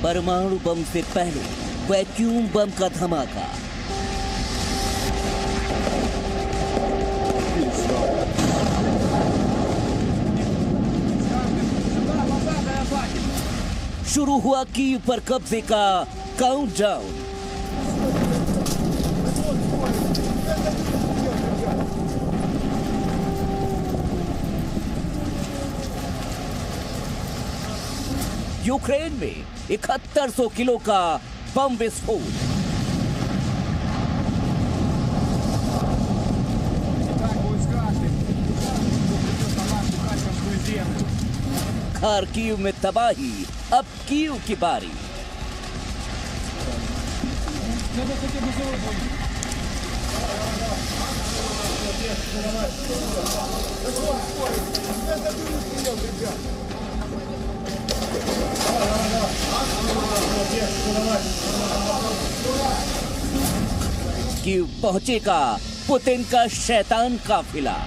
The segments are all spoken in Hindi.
परमाणु बम से पहले वैक्यूम बम का धमाका। शुरू हुआ कीव पर कब्जे का काउंटडाउन। यूक्रेन में 7100 किलो का बम विस्फोट। खार्किव में तबाही, अब कीव की बारी। कीव पहुंचेगा पुतिन का शैतान काफिला।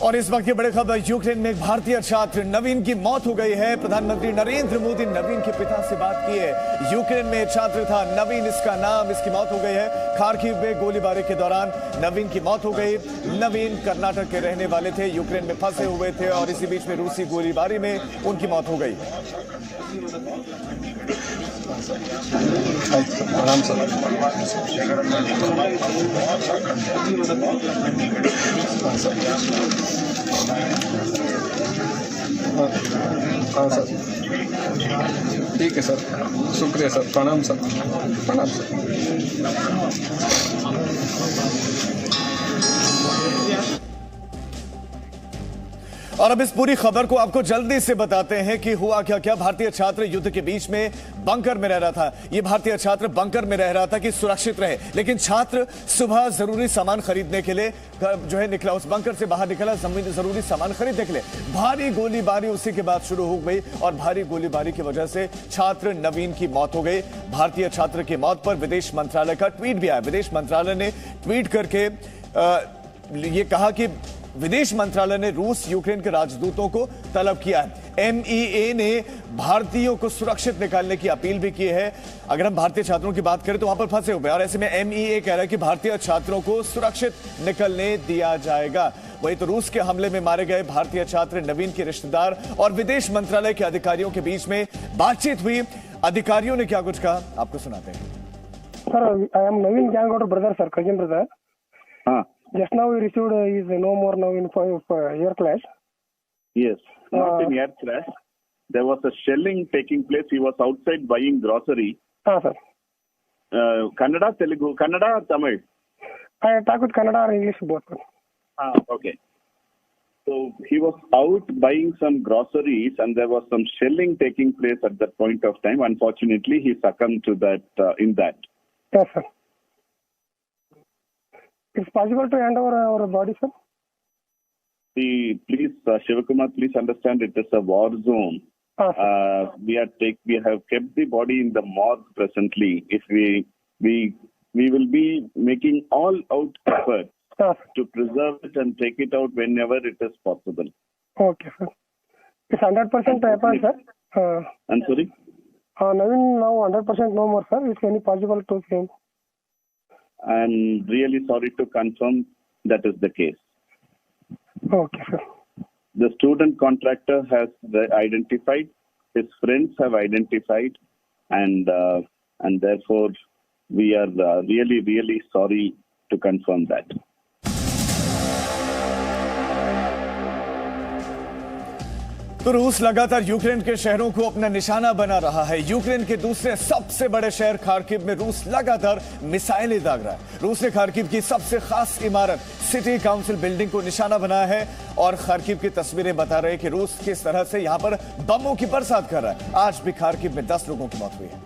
और इस वक्त की बड़ी खबर, यूक्रेन में एक भारतीय छात्र नवीन की मौत हो गई है। प्रधानमंत्री नरेंद्र मोदी नवीन के पिता से बात की है। यूक्रेन में छात्र था नवीन, इसका नाम, इसकी मौत हो गई है। खार्किव में गोलीबारी के दौरान नवीन की मौत हो गई। नवीन कर्नाटक के रहने वाले थे, यूक्रेन में फंसे हुए थे और इसी बीच में रूसी गोलीबारी में उनकी मौत हो गई। आराम से हाँ सर, ठीक है सर, शुक्रिया सर, प्रणाम सर, प्रणाम सर। और अब इस पूरी खबर को आपको जल्दी से बताते हैं कि हुआ क्या क्या। भारतीय छात्र युद्ध के बीच में बंकर में रह रहा था। ये भारतीय छात्र बंकर में रह रहा था कि सुरक्षित रहे, लेकिन छात्र सुबह जरूरी सामान खरीदने के लिए जो है निकला, उस बंकर से बाहर निकला जरूरी सामान खरीदने के लिए। भारी गोलीबारी उसी के बाद शुरू हो गई और भारी गोलीबारी की वजह से छात्र नवीन की मौत हो गई। भारतीय छात्र की मौत पर विदेश मंत्रालय का ट्वीट भी आया। विदेश मंत्रालय ने ट्वीट करके ये कहा कि विदेश मंत्रालय ने रूस यूक्रेन के राजदूतों को तलब किया है। एमईए ने भारतीयों को सुरक्षित निकालने की अपील भी की है। अगर हम भारतीय छात्रों की बात करें तो वहां पर फंसे हुए, और ऐसे में एमईए कह रहा है कि भारतीय छात्रों को सुरक्षित निकलने दिया जाएगा। वही तो रूस के हमले में मारे गए भारतीय छात्र नवीन के रिश्तेदार और विदेश मंत्रालय के अधिकारियों के बीच में बातचीत हुई। अधिकारियों ने क्या कुछ कहा, आपको सुनाते हैं। Sir, I am Naveen Gangotar brother, sir, cousin brother. हाँ. Just now we received is no more now in air clash. Yes, not in air crash. There was a shelling taking place. He was outside buying grocery. Sir. Kannada, Telugu, Kannada, Tamil. I talk with Kannada or English both. Okay. So he was out buying some groceries, and there was some shelling taking place at that point of time. Unfortunately, he succumbed to that. In that. Yes, sir. It's possible to hand over our body, sir? Please, Shivakumar, please understand it is a war zone. We have kept the body in the morgue presently. If we will be making all out efforts to preserve it and take it out whenever it is possible. Okay, sir. It's 100% happen, sir. I'm sorry? Naveen now 100% no more, sir. Is any possible to change? I'm really sorry to confirm that is the case. Okay, sir. The student contractor has identified, his friends have identified, and therefore we are really sorry to confirm that. तो रूस लगातार यूक्रेन के शहरों को अपना निशाना बना रहा है। यूक्रेन के दूसरे सबसे बड़े शहर खार्किव में रूस लगातार मिसाइलें दाग रहा है। रूस ने खार्किव की सबसे खास इमारत सिटी काउंसिल बिल्डिंग को निशाना बनाया है और खार्किव की तस्वीरें बता रहे हैं कि रूस किस तरह से यहां पर बमों की बरसात कर रहा है। आज भी खार्किव में 10 लोगों की मौत हुई है।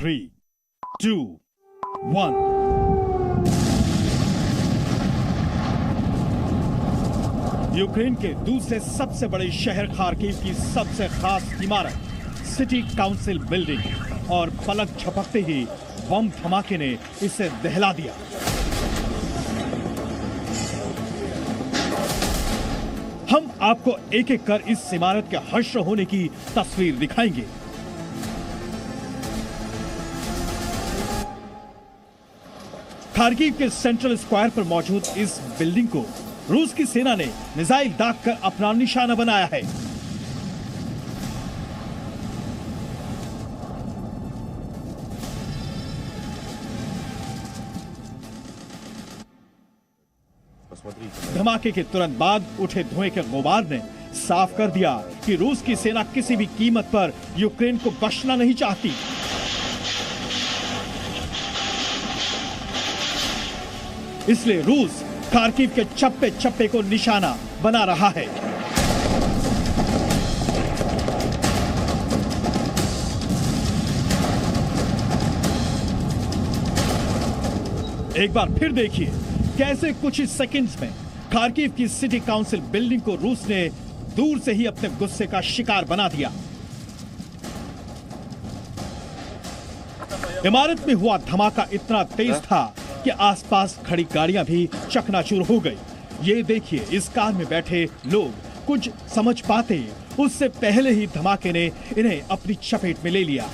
Three, 2, 1. यूक्रेन के दूसरे सबसे बड़े शहर खार्किव की सबसे खास इमारत सिटी काउंसिल बिल्डिंग, और पलक झपकते ही बम धमाके ने इसे दहला दिया। हम आपको एक एक कर इस इमारत के हश्र होने की तस्वीर दिखाएंगे। खार्किव के सेंट्रल स्क्वायर पर मौजूद इस बिल्डिंग को रूस की सेना ने मिसाइल दागकर अपना निशाना बनाया है। धमाके के तुरंत बाद उठे धुएं के गुबार ने साफ कर दिया कि रूस की सेना किसी भी कीमत पर यूक्रेन को बख्शना नहीं चाहती। इसलिए रूस खार्किव के चप्पे चप्पे को निशाना बना रहा है। एक बार फिर देखिए कैसे कुछ ही सेकंड्स में खार्किव की सिटी काउंसिल बिल्डिंग को रूस ने दूर से ही अपने गुस्से का शिकार बना दिया। इमारत में हुआ धमाका इतना तेज था कि आसपास खड़ी गाड़ियां भी चकनाचूर हो गई। ये देखिए, इस कार में बैठे लोग कुछ समझ पाते उससे पहले ही धमाके ने इन्हें अपनी चपेट में ले लिया।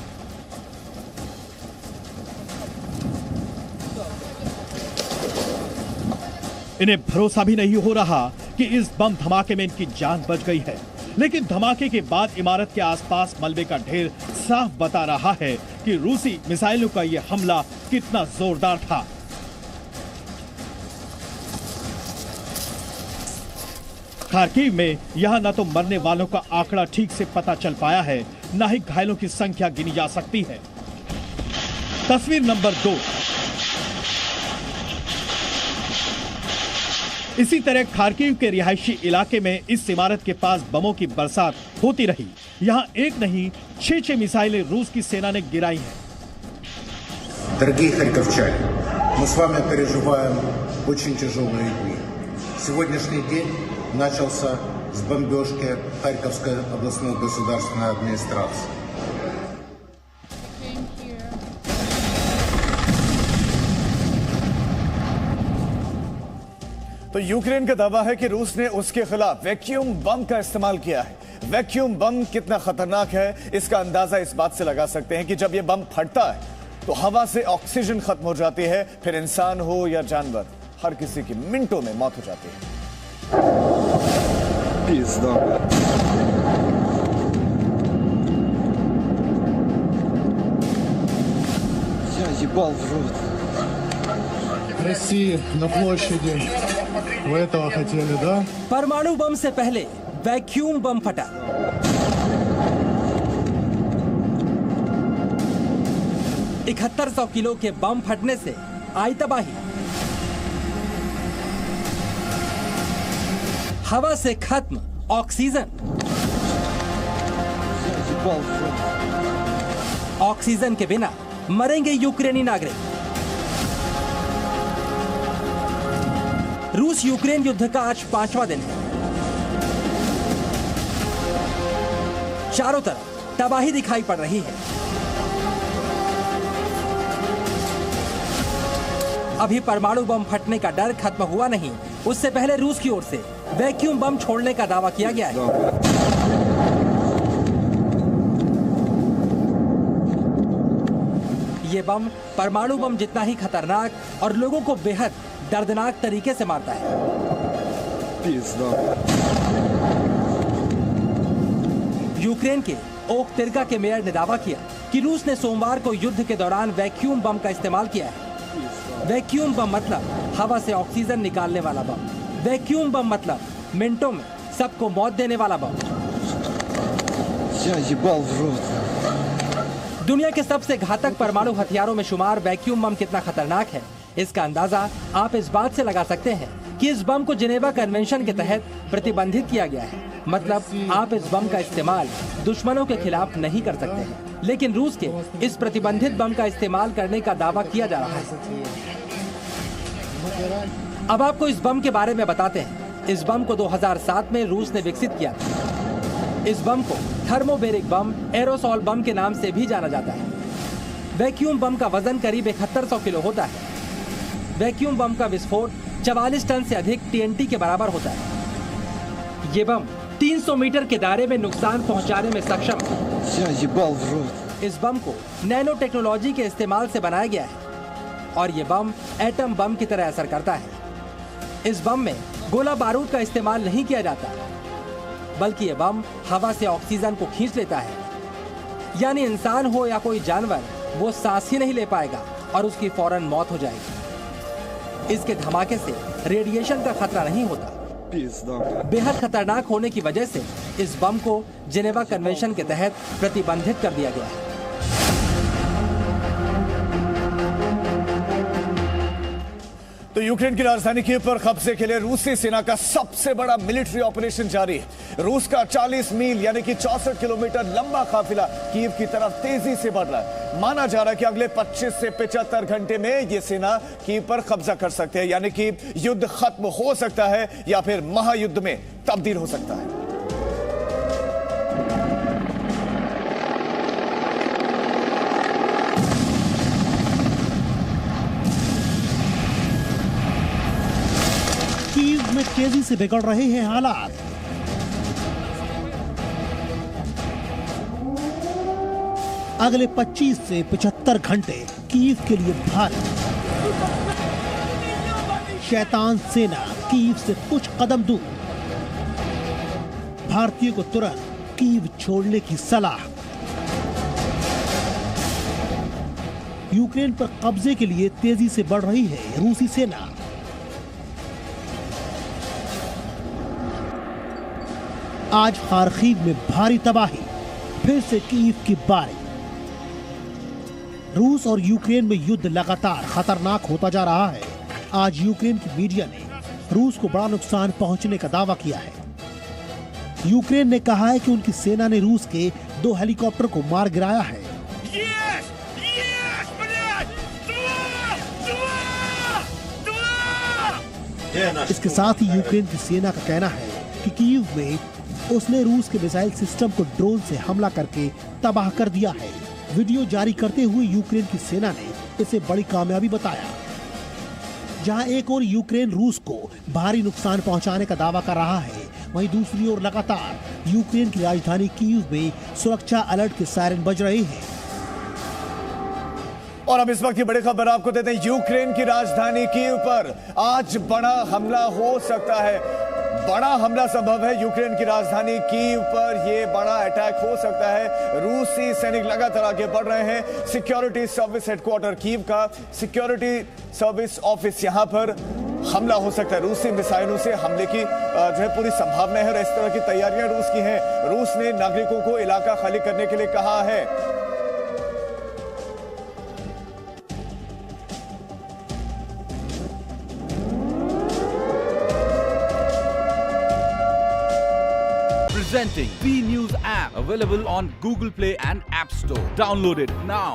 इन्हें भरोसा भी नहीं हो रहा कि इस बम धमाके में इनकी जान बच गई है, लेकिन धमाके के बाद इमारत के आसपास मलबे का ढेर साफ बता रहा है कि रूसी मिसाइलों का यह हमला कितना जोरदार था। खार्किव में यहां न तो मरने वालों का आंकड़ा ठीक से पता चल पाया है, न ही घायलों की संख्या गिनी जा सकती है। तस्वीर नंबर 2। इसी तरह खार्किव के रिहायशी इलाके में इस इमारत के पास बमों की बरसात होती रही। यहां एक नहीं 6 मिसाइलें रूस की सेना ने गिराई हैं। Дорогие харьковчане, мы с вами переживаем очень тяжелые дни. Сегодняшний день начался с бомбежки Харьковской областной государственной администрации. तो यूक्रेन का दावा है कि रूस ने उसके खिलाफ वैक्यूम बम का इस्तेमाल किया है। वैक्यूम बम कितना खतरनाक है इसका अंदाजा इस बात से लगा सकते हैं कि जब यह बम फटता है तो हवा से ऑक्सीजन खत्म हो जाती है, फिर इंसान हो या जानवर, हर किसी की मिनटों में मौत हो जाती है। России на площади. Вы этого хотели, да? परमाणु बम से पहले वैक्यूम बम फटा। $7100 किलो के बम फटने से आई तबाही। हवा से खत्म ऑक्सीजन। ऑक्सीजन के बिना मरेंगे यूक्रेनी नागरिक। रूस यूक्रेन युद्ध का आज 5वां दिन है। चारों तरफ तबाही दिखाई पड़ रही है। अभी परमाणु बम फटने का डर खत्म हुआ नहीं, उससे पहले रूस की ओर से वैक्यूम बम छोड़ने का दावा किया गया है। ये बम परमाणु बम जितना ही खतरनाक और लोगों को बेहद दर्दनाक तरीके से मारता है। यूक्रेन के ओक्तिर्का के मेयर ने दावा किया कि रूस ने सोमवार को युद्ध के दौरान वैक्यूम बम का इस्तेमाल किया है। वैक्यूम बम मतलब हवा से ऑक्सीजन निकालने वाला बम। वैक्यूम बम मतलब मिनटों में सबको मौत देने वाला बम। दुनिया के सबसे घातक परमाणु हथियारों में शुमार वैक्यूम बम कितना खतरनाक है, इसका अंदाजा आप इस बात से लगा सकते हैं कि इस बम को जिनेवा कन्वेंशन के तहत प्रतिबंधित किया गया है। मतलब आप इस बम का इस्तेमाल दुश्मनों के खिलाफ नहीं कर सकते हैं, लेकिन रूस के इस प्रतिबंधित बम का इस्तेमाल करने का दावा किया जा रहा है। अब आपको इस बम के बारे में बताते हैं। इस बम को 2007 में रूस ने विकसित किया था। इस बम को थर्मोबेरिक बम, एरोसॉल बम के नाम से भी जाना जाता है। वैक्यूम बम का वजन करीब 7100 किलो होता है। वैक्यूम बम का विस्फोट 44 टन से अधिक TNT के बराबर होता है। ये बम 300 मीटर के दायरे में नुकसान पहुंचाने में सक्षम है। इस बम को नैनो टेक्नोलॉजी के इस्तेमाल से बनाया गया है और ये बम एटम बम की तरह असर करता है। इस बम में गोला बारूद का इस्तेमाल नहीं किया जाता, बल्कि ये बम हवा से ऑक्सीजन को खींच लेता है। यानी इंसान हो या कोई जानवर, वो सांस ही नहीं ले पाएगा और उसकी फौरन मौत हो जाएगी। इसके धमाके से रेडिएशन का खतरा नहीं होता। बेहद खतरनाक होने की वजह से इस बम को जिनेवा कन्वेंशन के तहत प्रतिबंधित कर दिया गया है। तो यूक्रेन की राजधानी कीव पर कब्जे के लिए रूसी सेना का सबसे बड़ा मिलिट्री ऑपरेशन जारी है। रूस का 40 मील यानी कि 64 किलोमीटर लंबा काफिला कीव की तरफ तेजी से बढ़ रहा है। माना जा रहा है कि अगले 25 से 75 घंटे में यह सेना कीव पर कब्जा कर सकते हैं, यानी कि युद्ध खत्म हो सकता है या फिर महायुद्ध में तब्दील हो सकता है। कीव में तेजी से बिगड़ रहे हैं हालात। अगले 25 से 75 घंटे कीव के लिए भारी। शैतान सेना कीव से कुछ कदम दूर। भारतीयों को तुरंत कीव छोड़ने की सलाह। यूक्रेन पर कब्जे के लिए तेजी से बढ़ रही है रूसी सेना। आज खार्किव में भारी तबाही, फिर से कीव की बारी। रूस और यूक्रेन में युद्ध लगातार खतरनाक होता जा रहा है। आज यूक्रेन की मीडिया ने रूस को बड़ा नुकसान पहुंचने का दावा किया है। यूक्रेन ने कहा है कि उनकी सेना ने रूस के 2 हेलीकॉप्टर को मार गिराया है। इसके साथ ही यूक्रेन की सेना का कहना है कि कीव में उसने रूस के मिसाइल सिस्टम को ड्रोन से हमला करके तबाह कर दिया है। वीडियो जारी करते हुए यूक्रेन की सेना ने इसे बड़ी कामयाबी बताया। जहां एक ओर यूक्रेन रूस को भारी नुकसान पहुंचाने का दावा कर रहा है, वहीं दूसरी ओर लगातार यूक्रेन की राजधानी कीव में सुरक्षा अलर्ट के सायरन बज रहे हैं। और अब इस वक्त की बड़ी खबर आपको देते हैं। यूक्रेन की राजधानी कीव पर आज बड़ा हमला हो सकता है। बड़ा हमला संभव है। यूक्रेन की राजधानी कीव पर यह बड़ा अटैक हो सकता है। रूसी सैनिक लगातार आगे बढ़ रहे हैं। सिक्योरिटी सर्विस हेडक्वार्टर कीव का सिक्योरिटी सर्विस ऑफिस यहां पर हमला हो सकता है। रूसी मिसाइलों से हमले की जो है पूरी संभावना है और इस तरह की तैयारियां रूस की हैं। रूस ने नागरिकों को इलाका खाली करने के लिए कहा है। Presenting B News app, available on Google Play and App Store. Download it now.